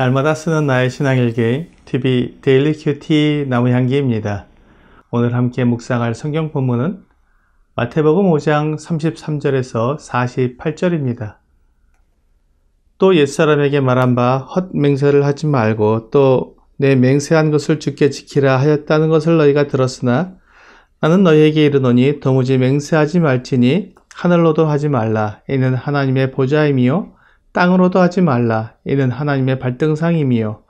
날마다 쓰는 나의 신앙일기 TV 데일리 큐티 나무향기입니다. 오늘 함께 묵상할 성경 본문은 마태복음 5장 33절에서 48절입니다. 또 옛사람에게 말한 바 헛맹세를 하지 말고 또 내 맹세한 것을 주께 지키라 하였다는 것을 너희가 들었으나 나는 너희에게 이르노니 도무지 맹세하지 말지니 하늘로도 하지 말라 이는 하나님의 보좌임이요 땅으로도 하지 말라 이는 하나님의 발등상임이요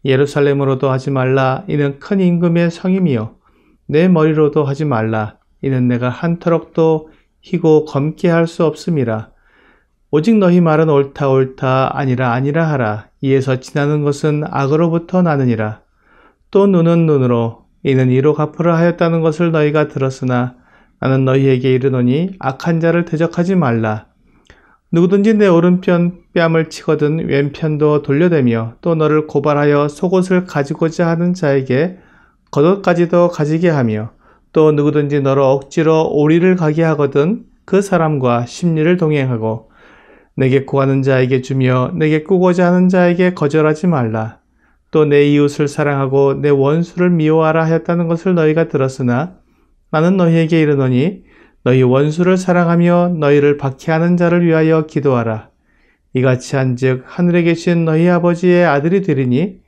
예루살렘으로도 하지 말라 이는 큰 임금의 성임이요 내 머리로도 하지 말라 이는 내가 한터럭도 희고 검게 할 수 없음이라. 오직 너희 말은 옳다 옳다 아니라 아니라 하라. 이에서 지나는 것은 악으로부터 나느니라. 또 눈은 눈으로 이는 이로 갚으라 하였다는 것을 너희가 들었으나 나는 너희에게 이르노니 악한 자를 대적하지 말라. 누구든지 내 오른편 뺨을 치거든 왼편도 돌려대며 또 너를 고발하여 속옷을 가지고자 하는 자에게 겉옷까지도 가지게 하며 또 누구든지 너를 억지로 오리를 가게 하거든 그 사람과 심리를 동행하고 내게 구하는 자에게 주며 내게 꾸고자 하는 자에게 거절하지 말라. 또 내 이웃을 사랑하고 내 원수를 미워하라 하였다는 것을 너희가 들었으나 나는 너희에게 이르노니 너희 원수를 사랑하며 너희를 박해하는 자를 위하여 기도하라. 이같이 한즉 하늘에 계신 너희 아버지의 아들이 되리니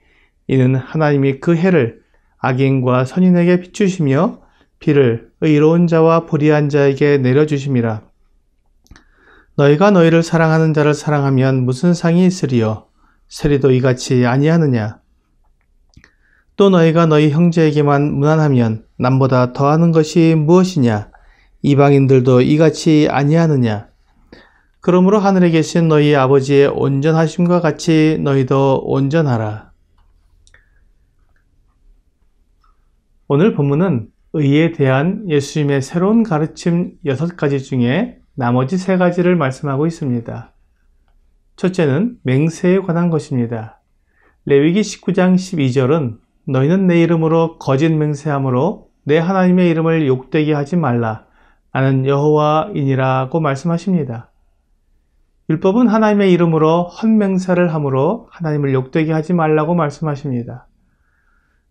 이는 하나님이 그 해를 악인과 선인에게 비추시며 비를 의로운 자와 불의한 자에게 내려주심이라. 너희가 너희를 사랑하는 자를 사랑하면 무슨 상이 있으리요? 세리도 이같이 아니하느냐? 또 너희가 너희 형제에게만 무난하면 남보다 더하는 것이 무엇이냐? 이방인들도 이같이 아니하느냐? 그러므로 하늘에 계신 너희 아버지의 온전하심과 같이 너희도 온전하라. 오늘 본문은 의에 대한 예수님의 새로운 가르침 6가지 중에 나머지 3가지를 말씀하고 있습니다. 첫째는 맹세에 관한 것입니다. 레위기 19장 12절은 너희는 내 이름으로 거짓 맹세함으로 내 하나님의 이름을 욕되게 하지 말라. 나는 여호와이니라고 말씀하십니다. 율법은 하나님의 이름으로 헛맹세를 함으로 하나님을 욕되게 하지 말라고 말씀하십니다.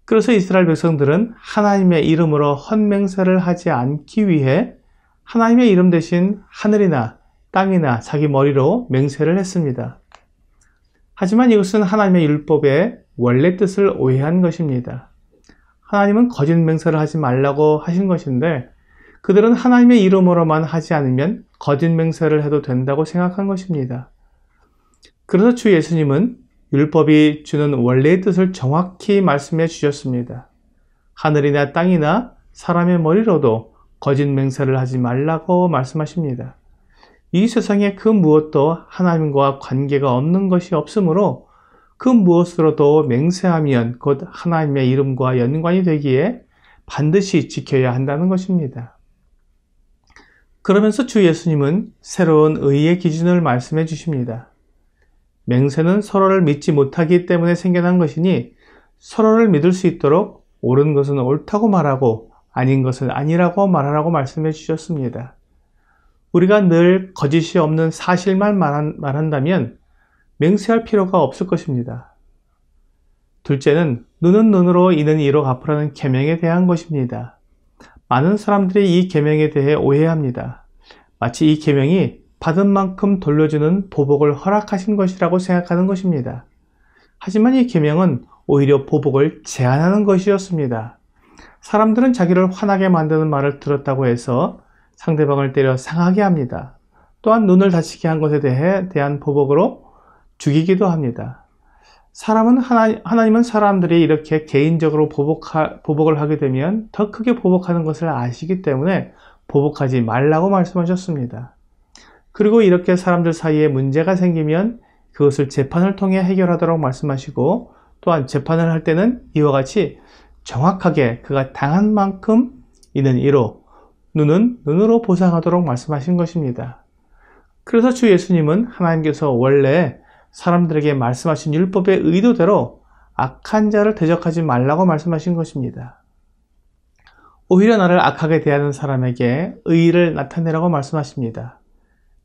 그래서 이스라엘 백성들은 하나님의 이름으로 헛맹세를 하지 않기 위해 하나님의 이름 대신 하늘이나 땅이나 자기 머리로 맹세를 했습니다. 하지만 이것은 하나님의 율법의 원래 뜻을 오해한 것입니다. 하나님은 거짓 맹세를 하지 말라고 하신 것인데 그들은 하나님의 이름으로만 하지 않으면 거짓 맹세를 해도 된다고 생각한 것입니다. 그래서 주 예수님은 율법이 주는 원래의 뜻을 정확히 말씀해 주셨습니다. 하늘이나 땅이나 사람의 머리로도 거짓 맹세를 하지 말라고 말씀하십니다. 이 세상에 그 무엇도 하나님과 관계가 없는 것이 없으므로 그 무엇으로도 맹세하면 곧 하나님의 이름과 연관이 되기에 반드시 지켜야 한다는 것입니다. 그러면서 주 예수님은 새로운 의의 기준을 말씀해 주십니다. 맹세는 서로를 믿지 못하기 때문에 생겨난 것이니 서로를 믿을 수 있도록 옳은 것은 옳다고 말하고 아닌 것은 아니라고 말하라고 말씀해 주셨습니다. 우리가 늘 거짓이 없는 사실만 말한다면 맹세할 필요가 없을 것입니다. 둘째는 눈은 눈으로 이는 이로 갚으라는 계명에 대한 것입니다. 많은 사람들이 이 계명에 대해 오해합니다. 마치 이 계명이 받은 만큼 돌려주는 보복을 허락하신 것이라고 생각하는 것입니다. 하지만 이 계명은 오히려 보복을 제한하는 것이었습니다. 사람들은 자기를 화나게 만드는 말을 들었다고 해서 상대방을 때려 상하게 합니다. 또한 눈을 다치게 한 것에 대한 보복으로 죽이기도 합니다. 하나님은 사람들이 이렇게 개인적으로 보복을 하게 되면 더 크게 보복하는 것을 아시기 때문에 보복하지 말라고 말씀하셨습니다. 그리고 이렇게 사람들 사이에 문제가 생기면 그것을 재판을 통해 해결하도록 말씀하시고 또한 재판을 할 때는 이와 같이 정확하게 그가 당한 만큼 이는 이로, 눈은 눈으로 보상하도록 말씀하신 것입니다. 그래서 주 예수님은 하나님께서 원래 사람들에게 말씀하신 율법의 의도대로 악한 자를 대적하지 말라고 말씀하신 것입니다. 오히려 나를 악하게 대하는 사람에게 의의를 나타내라고 말씀하십니다.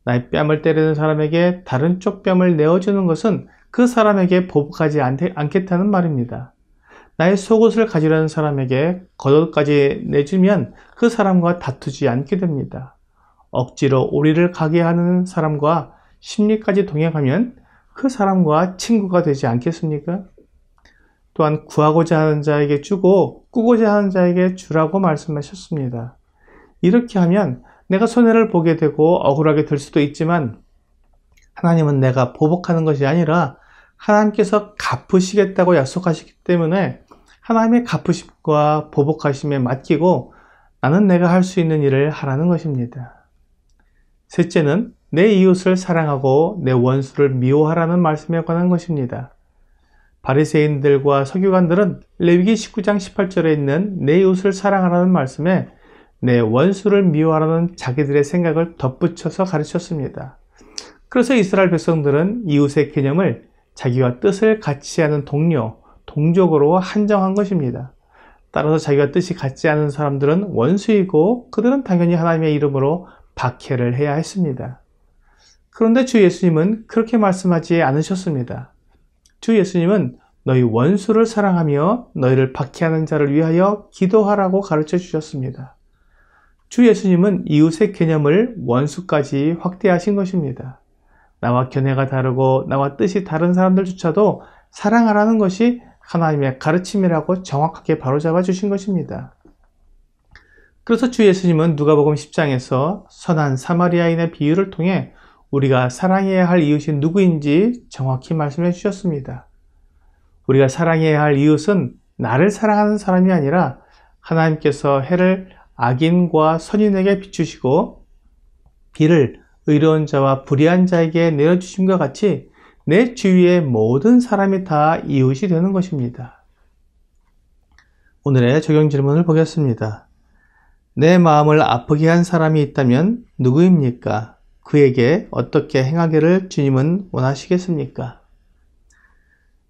나의 뺨을 때리는 사람에게 다른 쪽 뺨을 내어주는 것은 그 사람에게 보복하지 않겠다는 말입니다. 나의 속옷을 가지려는 사람에게 겉옷까지 내주면 그 사람과 다투지 않게 됩니다. 억지로 오리를 가게 하는 사람과 심리까지 동행하면 그 사람과 친구가 되지 않겠습니까? 또한 구하고자 하는 자에게 주고 꾸고자 하는 자에게 주라고 말씀하셨습니다. 이렇게 하면 내가 손해를 보게 되고 억울하게 될 수도 있지만 하나님은 내가 보복하는 것이 아니라 하나님께서 갚으시겠다고 약속하시기 때문에 하나님의 갚으심과 보복하심에 맡기고 나는 내가 할 수 있는 일을 하라는 것입니다. 셋째는 내 이웃을 사랑하고 내 원수를 미워하라는 말씀에 관한 것입니다. 바리새인들과 서기관들은 레위기 19장 18절에 있는 내 이웃을 사랑하라는 말씀에 내 원수를 미워하라는 자기들의 생각을 덧붙여서 가르쳤습니다. 그래서 이스라엘 백성들은 이웃의 개념을 자기와 뜻을 같이 하는 동료, 동족으로 한정한 것입니다. 따라서 자기와 뜻이 같지 않은 사람들은 원수이고 그들은 당연히 하나님의 이름으로 박해를 해야 했습니다. 그런데 주 예수님은 그렇게 말씀하지 않으셨습니다. 주 예수님은 너희 원수를 사랑하며 너희를 박해하는 자를 위하여 기도하라고 가르쳐 주셨습니다. 주 예수님은 이웃의 개념을 원수까지 확대하신 것입니다. 나와 견해가 다르고 나와 뜻이 다른 사람들조차도 사랑하라는 것이 하나님의 가르침이라고 정확하게 바로잡아 주신 것입니다. 그래서 주 예수님은 누가복음 10장에서 선한 사마리아인의 비유를 통해 우리가 사랑해야 할 이웃이 누구인지 정확히 말씀해 주셨습니다. 우리가 사랑해야 할 이웃은 나를 사랑하는 사람이 아니라 하나님께서 해를 악인과 선인에게 비추시고 비를 의로운 자와 불의한 자에게 내려주심과 같이 내 주위의 모든 사람이 다 이웃이 되는 것입니다. 오늘의 적용 질문을 보겠습니다. 내 마음을 아프게 한 사람이 있다면 누구입니까? 그에게 어떻게 행하기를 주님은 원하시겠습니까?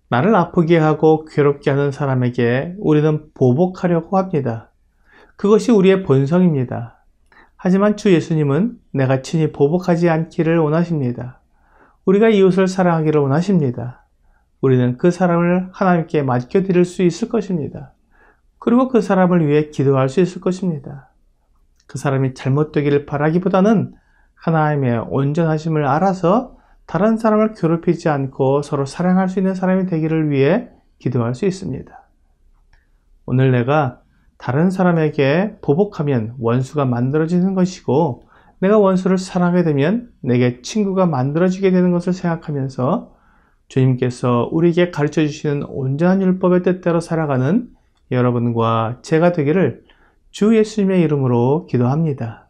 나를 아프게 하고 괴롭게 하는 사람에게 우리는 보복하려고 합니다. 그것이 우리의 본성입니다. 하지만 주 예수님은 내가 친히 보복하지 않기를 원하십니다. 우리가 이웃을 사랑하기를 원하십니다. 우리는 그 사람을 하나님께 맡겨드릴 수 있을 것입니다. 그리고 그 사람을 위해 기도할 수 있을 것입니다. 그 사람이 잘못되기를 바라기보다는 하나님의 온전하심을 알아서 다른 사람을 괴롭히지 않고 서로 사랑할 수 있는 사람이 되기를 위해 기도할 수 있습니다. 오늘 내가 다른 사람에게 보복하면 원수가 만들어지는 것이고 내가 원수를 사랑하게 되면 내게 친구가 만들어지게 되는 것을 생각하면서 주님께서 우리에게 가르쳐 주시는 온전한 율법의 뜻대로 살아가는 여러분과 제가 되기를 주 예수님의 이름으로 기도합니다.